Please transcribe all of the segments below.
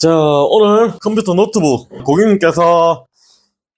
자, 오늘 컴퓨터 노트북 고객님께서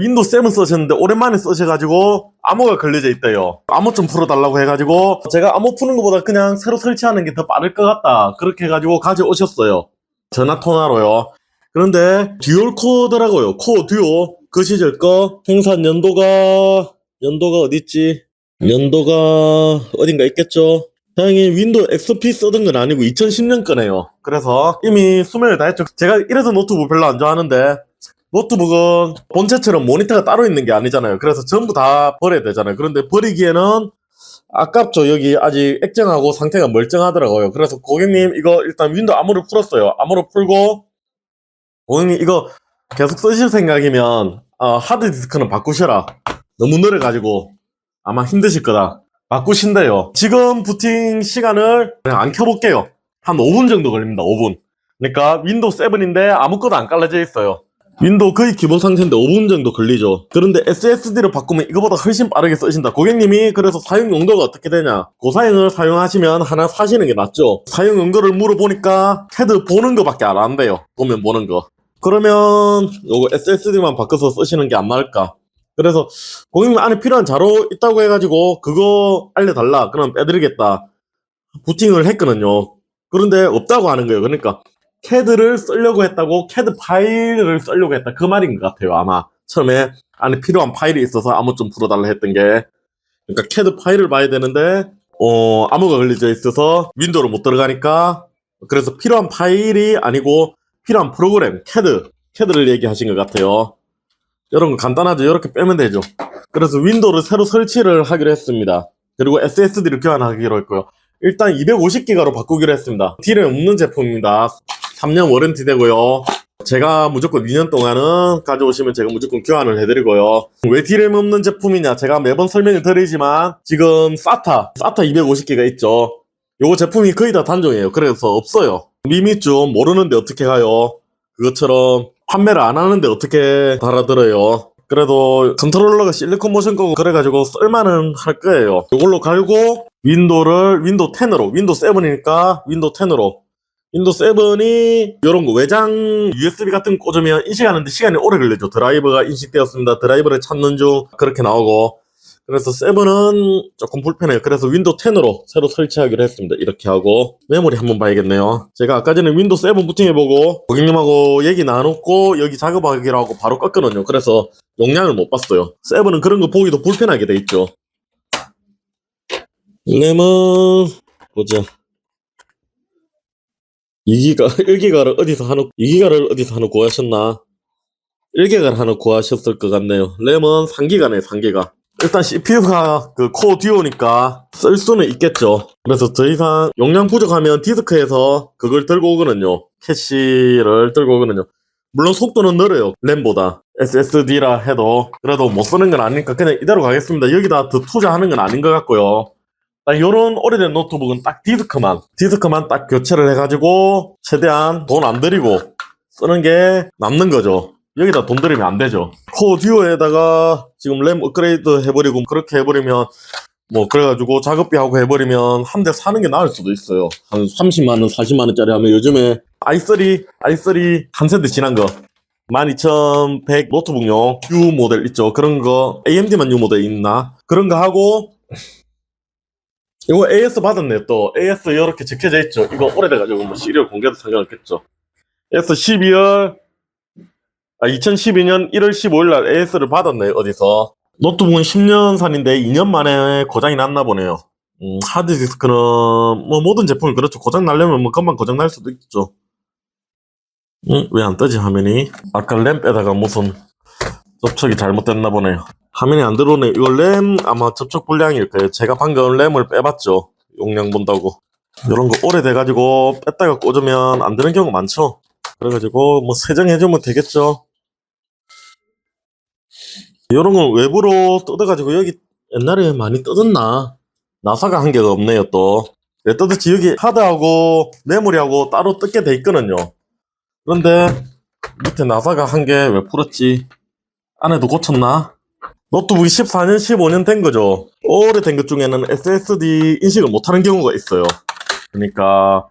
윈도우 7 쓰셨는데 오랜만에 쓰셔가지고 암호가 걸려져 있대요. 암호 좀 풀어달라고 해가지고 제가 암호 푸는 것보다 그냥 새로 설치하는 게 더 빠를 것 같다 그렇게 해가지고 가져오셨어요. 전화 통화로요. 그런데 듀얼 코어더라고요. 코어 듀오. 그 시절 거 생산 연도가 어딨지? 연도가 어딘가 있겠죠? 다행히 윈도우 XP 쓰던 건 아니고 2010년 거네요. 그래서 이미 수명을 다 했죠. 제가 이래서 노트북 별로 안 좋아하는데, 노트북은 본체처럼 모니터가 따로 있는 게 아니잖아요. 그래서 전부 다 버려야 되잖아요. 그런데 버리기에는 아깝죠. 여기 아직 액정하고 상태가 멀쩡하더라고요. 그래서 고객님 이거 일단 윈도우 암호를 풀었어요. 암호를 풀고 고객님 이거 계속 쓰실 생각이면 하드디스크는 바꾸셔라. 너무 느려가지고 아마 힘드실 거다. 바꾸신대요. 지금 부팅 시간을 그냥 안 켜볼게요. 한 5분 정도 걸립니다. 5분. 그러니까 윈도우 7인데 아무것도 안 깔려져 있어요. 윈도우 거의 기본 상태인데 5분 정도 걸리죠. 그런데 SSD를 바꾸면 이거보다 훨씬 빠르게 쓰신다. 고객님이 그래서 사용 용도가 어떻게 되냐, 고사양을 사용하시면 하나 사시는 게 낫죠. 사용 용도를 물어보니까 CAD 보는 거밖에 안 한대요. 보면 보는 거. 그러면 요거 SSD만 바꿔서 쓰시는 게 안 나을까. 그래서 고객님 안에 필요한 자료 있다고 해가지고 그거 알려달라 그럼 빼드리겠다 부팅을 했거든요. 그런데 없다고 하는 거예요. 그러니까 CAD를 쓰려고 했다고, CAD 파일을 쓰려고 했다 그 말인 것 같아요. 아마 처음에 안에 필요한 파일이 있어서 암호 좀 풀어달라 했던 게, 그러니까 CAD 파일을 봐야 되는데 암호가 걸려져 있어서 윈도우를 못 들어가니까, 그래서 필요한 파일이 아니고 필요한 프로그램 CAD를 얘기하신 것 같아요. 이런 거 간단하죠. 이렇게 빼면 되죠. 그래서 윈도우를 새로 설치를 하기로 했습니다. 그리고 SSD를 교환하기로 했고요. 일단 250기가로 바꾸기로 했습니다. D램 없는 제품입니다. 3년 워런티 되고요. 제가 무조건 2년 동안은 가져오시면 제가 무조건 교환을 해드리고요. 왜 D램 없는 제품이냐, 제가 매번 설명을 드리지만 지금 SATA 250기가 있죠. 요거 제품이 거의 다 단종이에요. 그래서 없어요. 미미좀 모르는데 어떻게 가요. 그것처럼 판매를 안 하는데 어떻게 달아들어요. 그래도 컨트롤러가 실리콘 모션 거고 그래가지고 쓸만은 할 거예요. 이걸로 갈고 윈도우를 윈도우 10으로, 윈도우 7이니까 윈도우 10으로, 윈도우 7이 요런 거 외장 USB 같은 거 꽂으면 인식하는데 시간이 오래 걸리죠. 드라이버가 인식되었습니다. 드라이버를 찾는 중 그렇게 나오고. 그래서 7은 조금 불편해요. 그래서 윈도우 10으로 새로 설치하기로 했습니다. 이렇게 하고 메모리 한번 봐야겠네요. 제가 아까 전에 윈도우 7 부팅해보고 고객님하고 얘기 나눴고 여기 작업하기로 하고 바로 껐거든요. 그래서 용량을 못 봤어요. 7은 그런 거 보기도 불편하게 돼 있죠. 램은 보자. 1기가를 어디서 하나 구하셨나? 1기가를 하나 구하셨을 것 같네요. 램은 3기가네, 3기가. 일단 CPU가 그 코어 듀오니까 쓸 수는 있겠죠. 그래서 더 이상 용량 부족하면 디스크에서 그걸 들고 오거든요. 캐시를 들고 오거든요. 물론 속도는 느려요. 램보다. SSD라 해도 그래도 못 쓰는 건 아니니까 그냥 이대로 가겠습니다. 여기다 더 투자하는 건 아닌 것 같고요. 이런 오래된 노트북은 딱 디스크만 딱 교체를 해가지고 최대한 돈 안 들이고 쓰는 게 남는 거죠. 여기다 돈 들이면 안 되죠. 코어 듀오에다가 지금 램 업그레이드 해버리고 그렇게 해버리면 뭐 그래가지고 작업비 하고 해버리면 한 대 사는 게 나을 수도 있어요. 한 30만원 40만원짜리 하면 요즘에 i3 한 세대 지난 거 12100 노트북용 U 모델 있죠. 그런 거 AMD만 U 모델 있나 그런 거 하고, 이거 AS 받았네요. 또 AS 이렇게 적혀져 있죠. 이거 오래돼가지고 뭐 시리얼 공개도 상관없겠죠. AS 2012년 1월 15일 날 AS를 받았네요. 어디서. 노트북은 10년산인데 2년 만에 고장이 났나 보네요. 하드디스크는 뭐 모든 제품을 그렇죠. 고장 나려면 뭐 금방 고장 날 수도 있죠. 왜 안 뜨지 화면이? 아까 램 빼다가 무슨 접촉이 잘못됐나 보네요. 화면이 안 들어오네. 이거 램 아마 접촉 불량일 거예요. 제가 방금 램을 빼봤죠. 용량 본다고. 이런 거 오래돼가지고 뺐다가 꽂으면 안 되는 경우 많죠. 그래가지고 뭐 세정해주면 되겠죠. 이런 건 외부로 뜯어가지고 여기 옛날에 많이 뜯었나? 나사가 한 개가 없네요. 또 왜 뜯었지? 여기 하드하고 메모리하고 따로 뜯게 돼 있거든요. 그런데 밑에 나사가 한 개 왜 풀었지? 안에도 고쳤나? 노트북이 14년 15년 된 거죠. 오래된 것 중에는 SSD 인식을 못하는 경우가 있어요. 그러니까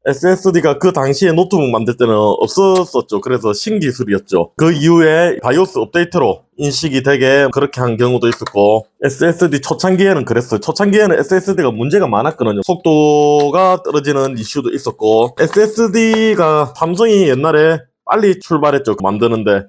SSD가 그 당시에 노트북 만들 때는 없었었죠. 그래서 신기술이었죠. 그 이후에 바이오스 업데이트로 인식이 되게 그렇게 한 경우도 있었고, SSD 초창기에는 그랬어요. 초창기에는 SSD가 문제가 많았거든요. 속도가 떨어지는 이슈도 있었고, SSD가 삼성이 옛날에 빨리 출발했죠. 만드는데.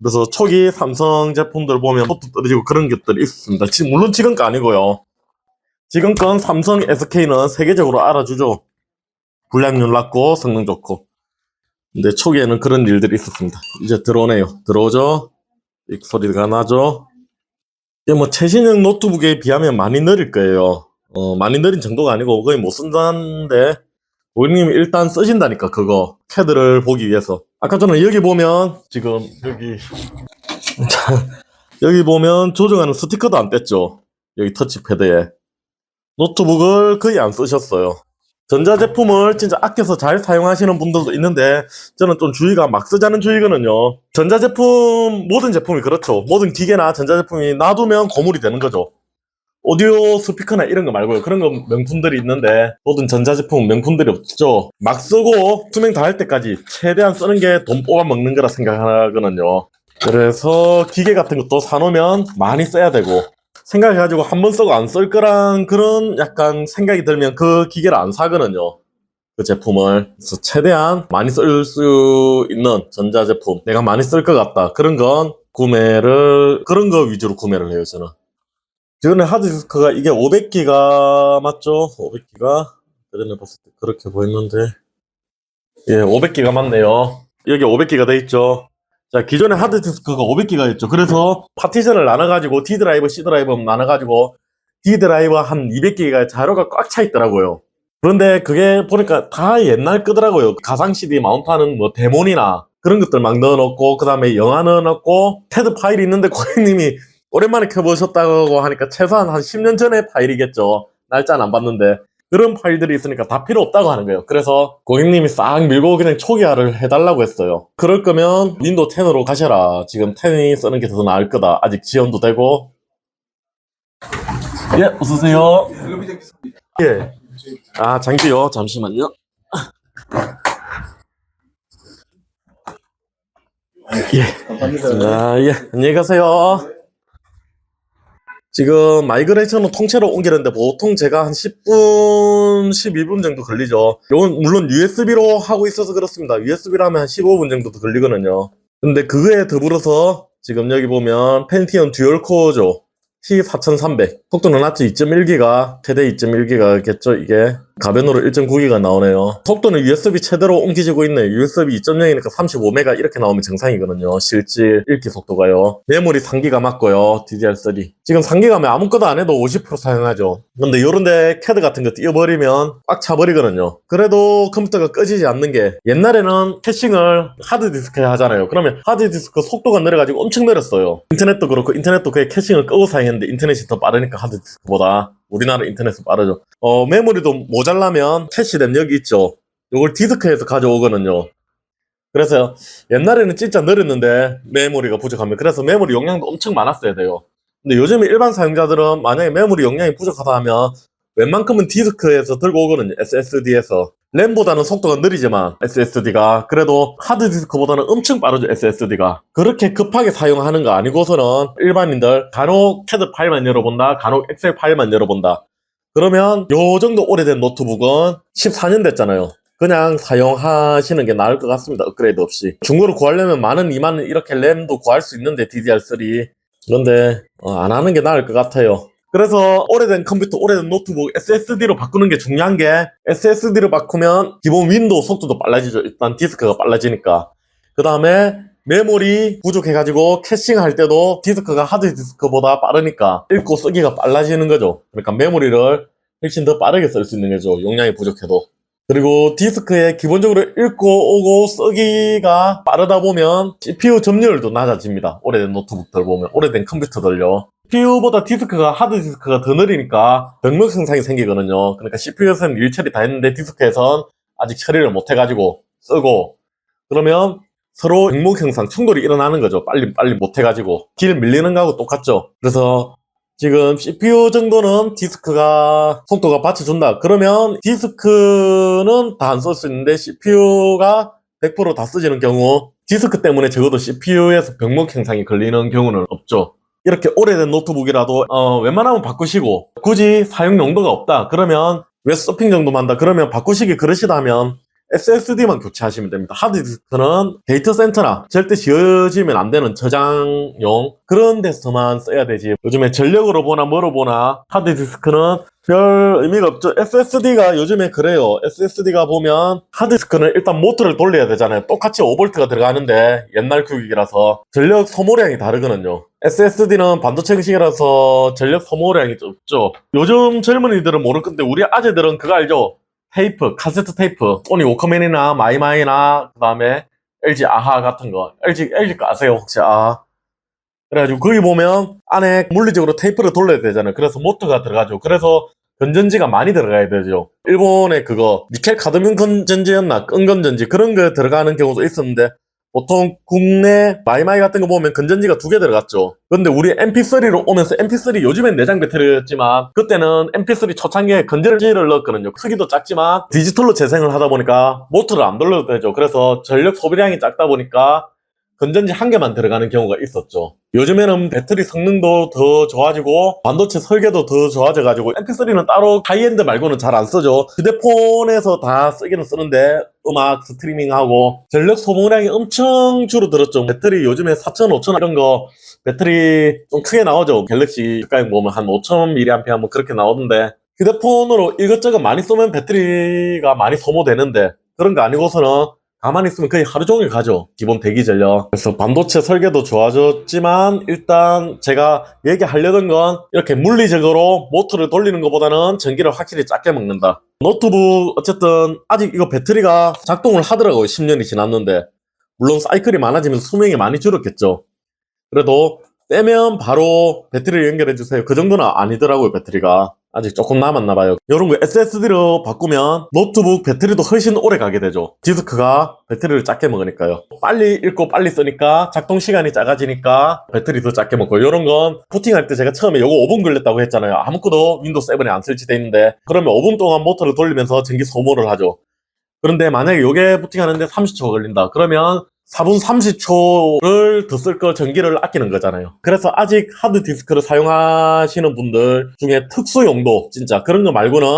그래서 초기 삼성 제품들 보면 속도 떨어지고 그런 것들이 있었습니다. 물론 지금 거 아니고요. 지금 건 삼성 SK는 세계적으로 알아주죠. 불량률 낮고 성능 좋고. 근데 초기에는 그런 일들이 있었습니다. 이제 들어오네요. 들어오죠. 이 소리가 나죠. 이게 뭐 최신형 노트북에 비하면 많이 느릴 거예요. 많이 느린 정도가 아니고 거의 못 쓴다는데 고객님이 일단 쓰신다니까, 그거 패드를 보기 위해서. 아까 전에 여기 보면 지금 여기 보면 조정하는 스티커도 안 뺐죠. 여기 터치패드에. 노트북을 거의 안 쓰셨어요. 전자제품을 진짜 아껴서 잘 사용하시는 분들도 있는데 저는 좀 주의가 막 쓰자는 주의거든요. 전자제품, 모든 제품이 그렇죠. 모든 기계나 전자제품이 놔두면 고물이 되는 거죠. 오디오 스피커나 이런 거 말고요. 그런 거 명품들이 있는데 모든 전자제품은 명품들이 없죠. 막 쓰고 수명 다 할 때까지 최대한 쓰는 게 돈 뽑아 먹는 거라 생각하거든요. 그래서 기계 같은 것도 사놓으면 많이 써야 되고, 생각해가지고 한 번 쓰고 안 쓸 거란 그런 약간 생각이 들면 그 기계를 안 사거든요. 그 제품을. 그래서 최대한 많이 쓸 수 있는 전자제품, 내가 많이 쓸 것 같다, 그런 건 그런 거 위주로 구매를 해요, 저는. 전에 하드디스크가 이게 500기가 맞죠? 500기가? 그전에 봤을 때 그렇게 보였는데, 예, 500기가 맞네요. 여기 500기가 돼 있죠. 자, 기존에 하드디스크가 500기가였죠. 그래서 파티션을 나눠가지고 D 드라이브, C 드라이브 나눠가지고 D 드라이브 한 200기가 자료가 꽉 차 있더라고요. 그런데 그게 보니까 다 옛날 거더라고요. 가상 CD 마운트하는 뭐 데몬이나 그런 것들 막 넣어놓고, 그 다음에 영화 넣어놓고, 테드 파일이 있는데 고객님이 오랜만에 켜보셨다고 하니까 최소한 한 10년 전의 파일이겠죠. 날짜는 안 봤는데. 그런 파일들이 있으니까 다 필요 없다고 하는 거예요. 그래서 고객님이 싹 밀고 그냥 초기화를 해달라고 했어요. 그럴 거면 윈도우 10으로 가셔라. 지금 10이 쓰는 게 더 나을 거다. 아직 지원도 되고. 예, 어서오세요. 예. 아, 장비요. 잠시만요. 예. 아, 예. 안녕히 가세요. 지금 마이그레이션은 통째로 옮기는데 보통 제가 한 10분, 12분 정도 걸리죠. 이건 물론 USB로 하고 있어서 그렇습니다. USB로 하면 한 15분 정도 더 걸리거든요. 근데 그거에 더불어서 지금 여기 보면 펜티엄 듀얼 코어죠. T4300. 속도는 낮죠. 2.1기가, 최대 2.1기가겠죠, 이게. 가변으로 1.9기가 나오네요. 속도는 USB 최대로 옮기지고 있네요. USB 2.0이니까 35메가 이렇게 나오면 정상이거든요. 실질 읽기 속도가요. 메모리 3기가 맞고요. DDR3. 지금 3기가면 아무것도 안 해도 50% 사용하죠. 근데 요런데 캐드 같은 거 띄워버리면 꽉 차버리거든요. 그래도 컴퓨터가 꺼지지 않는 게, 옛날에는 캐싱을 하드디스크에 하잖아요. 그러면 하드디스크 속도가 느려가지고 엄청 느렸어요. 인터넷도 그렇고, 인터넷도 그게 캐싱을 끄고 사용했는데 인터넷이 더 빠르니까 하드디스크보다. 우리나라 인터넷은 빠르죠. 메모리도 모자라면 캐시된 여기 있죠. 이걸 디스크에서 가져오거든요. 그래서 옛날에는 진짜 느렸는데 메모리가 부족하면, 그래서 메모리 용량도 엄청 많았어야 돼요. 근데 요즘에 일반 사용자들은 만약에 메모리 용량이 부족하다 하면 웬만큼은 디스크에서 들고 오거든요. SSD에서. 램보다는 속도가 느리지만 SSD가 그래도 하드디스크보다는 엄청 빠르죠. SSD가. 그렇게 급하게 사용하는 거 아니고서는 일반인들 간혹 캐드 파일만 열어본다, 간혹 엑셀 파일만 열어본다, 그러면 요 정도 오래된 노트북은 14년 됐잖아요. 그냥 사용하시는 게 나을 것 같습니다. 업그레이드 없이. 중고로 구하려면 10,000원, 20,000원 이렇게 램도 구할 수 있는데, DDR3. 그런데 안 하는 게 나을 것 같아요. 그래서 오래된 컴퓨터, 오래된 노트북 SSD로 바꾸는 게 중요한 게, SSD로 바꾸면 기본 윈도우 속도도 빨라지죠. 일단 디스크가 빨라지니까. 그 다음에 메모리 부족해가지고 캐싱할 때도 디스크가 하드디스크보다 빠르니까 읽고 쓰기가 빨라지는 거죠. 그러니까 메모리를 훨씬 더 빠르게 쓸 수 있는 거죠. 용량이 부족해도. 그리고 디스크에 기본적으로 읽고 오고 쓰기가 빠르다 보면 CPU 점유율도 낮아집니다. 오래된 노트북들 보면, 오래된 컴퓨터들요. CPU보다 디스크가, 하드디스크가 더 느리니까 병력 현상이 생기거든요. 그러니까 CPU에서는 일 처리 다 했는데 디스크에선 아직 처리를 못 해가지고 쓰고, 그러면 서로 병목 형상, 충돌이 일어나는 거죠. 빨리 못 해가지고. 길 밀리는 거하고 똑같죠. 그래서 지금 CPU 정도는 디스크가 속도가 받쳐준다. 그러면 디스크는 다 안 쓸 수 있는데 CPU가 100%다 쓰지는 경우 디스크 때문에 적어도 CPU에서 병목 현상이 걸리는 경우는 없죠. 이렇게 오래된 노트북이라도 웬만하면 바꾸시고 굳이 사용 용도가 없다. 그러면 웹 서핑 정도만 한다. 그러면 바꾸시기 그러시다면 SSD만 교체하시면 됩니다. 하드디스크는 데이터 센터나 절대 지어지면 안 되는 저장용 그런 데서만 써야 되지. 요즘에 전력으로 보나 뭐로 보나 하드디스크는 별 의미가 없죠. SSD가 요즘에 그래요. SSD가 보면 하드디스크는 일단 모터를 돌려야 되잖아요. 똑같이 5V가 들어가는데 옛날 규격이라서 전력 소모량이 다르거든요. SSD는 반도체 형식이라서 전력 소모량이 적죠. 요즘 젊은이들은 모를 건데 우리 아재들은 그거 알죠? 테이프, 카세트 테이프, 소니 워크맨이나 마이마이나 그 다음에 LG 아하 같은 거. LG 거 아세요 혹시? 아하. 그래가지고 거기 보면 안에 물리적으로 테이프를 돌려야 되잖아요. 그래서 모터가 들어가죠. 그래서 건전지가 많이 들어가야 되죠. 일본에 그거 니켈 카드뮴 건전지였나 끈건전지 그런 거 들어가는 경우도 있었는데 보통 국내 마이마이 같은 거 보면 건전지가 2개 들어갔죠. 근데 우리 MP3로 오면서 MP3 요즘엔 내장 배터리였지만 그때는 MP3 초창기에 건전지를 넣었거든요. 크기도 작지만 디지털로 재생을 하다 보니까 모터를 안 돌려도 되죠. 그래서 전력 소비량이 작다 보니까 건전지 1개만 들어가는 경우가 있었죠. 요즘에는 배터리 성능도 더 좋아지고 반도체 설계도 더 좋아져가지고 MP3는 따로 하이엔드 말고는 잘 안 쓰죠. 휴대폰에서 다 쓰기는 쓰는데 음악 스트리밍하고 전력 소모량이 엄청 줄어들었죠. 배터리 요즘에 4000, 5000 이런 거 배터리 좀 크게 나오죠. 갤럭시 가까이 보면 한 5000mAh 뭐 그렇게 나오던데 휴대폰으로 이것저것 많이 쏘면 배터리가 많이 소모되는데 그런 거 아니고서는 가만히 있으면 거의 하루 종일 가죠. 기본 대기 전력. 그래서 반도체 설계도 좋아졌지만 일단 제가 얘기하려던 건 이렇게 물리적으로 모터를 돌리는 것보다는 전기를 확실히 작게 먹는다. 노트북 어쨌든 아직 이거 배터리가 작동을 하더라고요. 10년이 지났는데. 물론 사이클이 많아지면 수명이 많이 줄었겠죠. 그래도 빼면 바로 배터리를 연결해주세요. 그 정도는 아니더라고요. 배터리가 아직 조금 남았나봐요. 이런 거 SSD로 바꾸면 노트북 배터리도 훨씬 오래 가게 되죠. 디스크가 배터리를 작게 먹으니까요. 빨리 읽고 빨리 쓰니까 작동 시간이 작아지니까 배터리 더 작게 먹고 이런 건 부팅할 때 제가 처음에 요거 5분 걸렸다고 했잖아요. 아무것도 윈도우 7에 안 설치되어 있는데 그러면 5분 동안 모터를 돌리면서 전기 소모를 하죠. 그런데 만약에 요게 부팅하는데 30초 걸린다. 그러면 4분 30초를 더 쓸 거 전기를 아끼는 거잖아요. 그래서 아직 하드디스크를 사용하시는 분들 중에 특수 용도 진짜 그런 거 말고는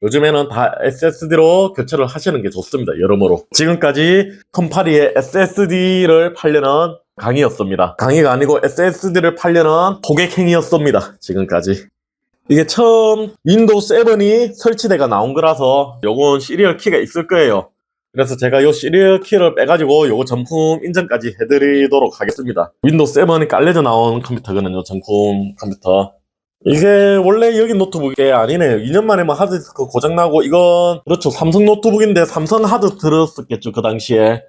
요즘에는 다 SSD로 교체를 하시는 게 좋습니다. 여러모로. 지금까지 컴파리의 SSD를 팔려는 강의였습니다. 강의가 아니고 SSD를 팔려는 고객행위였습니다. 지금까지. 이게 처음 윈도우 7이 설치대가 나온 거라서 요건 시리얼 키가 있을 거예요. 그래서 제가 요 시리얼 키를 빼가지고 요거 정품 인증까지 해드리도록 하겠습니다. 윈도우 7이 깔려져 나온 컴퓨터거든요. 정품 컴퓨터. 이게 원래 여기 노트북이 아니네요. 2년 만에 뭐 하드디스크 고장나고 이건 그렇죠. 삼성 노트북인데 삼성 하드 들었었겠죠. 그 당시에.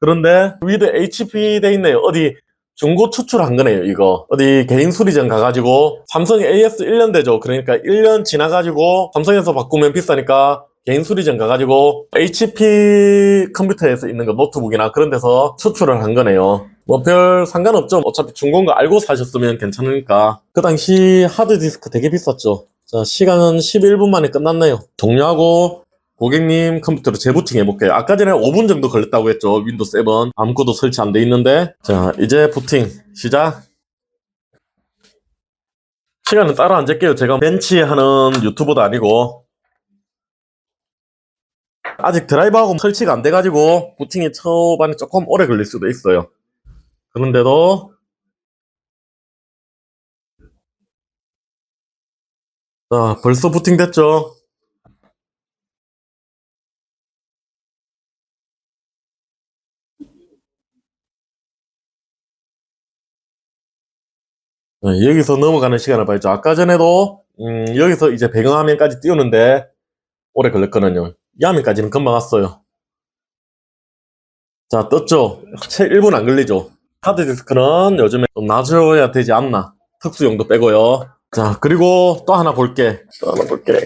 그런데 위드 HP 돼 있네요. 어디 중고 추출한 거네요. 이거 어디 개인 수리점 가가지고 삼성이 AS 1년 되죠. 그러니까 1년 지나가지고 삼성에서 바꾸면 비싸니까 개인 수리점 가가지고 HP 컴퓨터에서 있는 거 노트북이나 그런 데서 추출을 한 거네요. 뭐 별 상관없죠. 어차피 중고인 거 알고 사셨으면 괜찮으니까. 그 당시 하드디스크 되게 비쌌죠. 자, 시간은 11분 만에 끝났네요. 종료하고 고객님 컴퓨터로 재부팅 해볼게요. 아까 전에 5분 정도 걸렸다고 했죠. 윈도우 7 아무것도 설치 안 돼 있는데. 자, 이제 부팅 시작. 시간은 따로 안 잴게요. 제가 벤치하는 유튜버도 아니고 아직 드라이버하고 설치가 안 돼가지고 부팅이 초반에 조금 오래 걸릴 수도 있어요. 그런데도 자, 벌써 부팅 됐죠. 여기서 넘어가는 시간을 봐야죠. 아까 전에도 여기서 이제 배경화면까지 띄우는데 오래 걸렸거든요. 이 화면까지는 금방 왔어요. 자, 떴죠? 채 1분 안 걸리죠? 하드디스크는 요즘에 좀 놔줘야 되지 않나. 특수용도 빼고요. 자, 그리고 또 하나 볼게.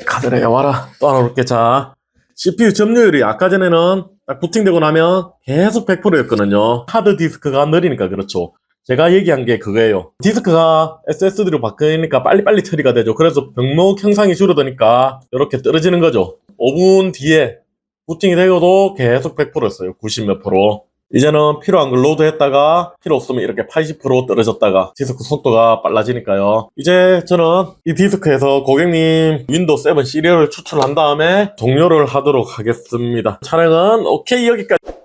카드레 와라. 또 하나 볼게. 자, CPU 점유율이 아까 전에는 딱 부팅되고 나면 계속 100%였거든요. 하드디스크가 느리니까 그렇죠. 제가 얘기한 게 그거예요. 디스크가 SSD로 바뀌니까 빨리빨리 처리가 되죠. 그래서 병목 형상이 줄어드니까 이렇게 떨어지는 거죠. 5분 뒤에 부팅이 되고도 계속 100%였어요. 90 몇 프로. 이제는 필요한 걸 로드했다가 필요 없으면 이렇게 80% 떨어졌다가 디스크 속도가 빨라지니까요. 이제 저는 이 디스크에서 고객님 윈도우 7 시리얼을 추출한 다음에 종료를 하도록 하겠습니다. 촬영은 오케이 여기까지.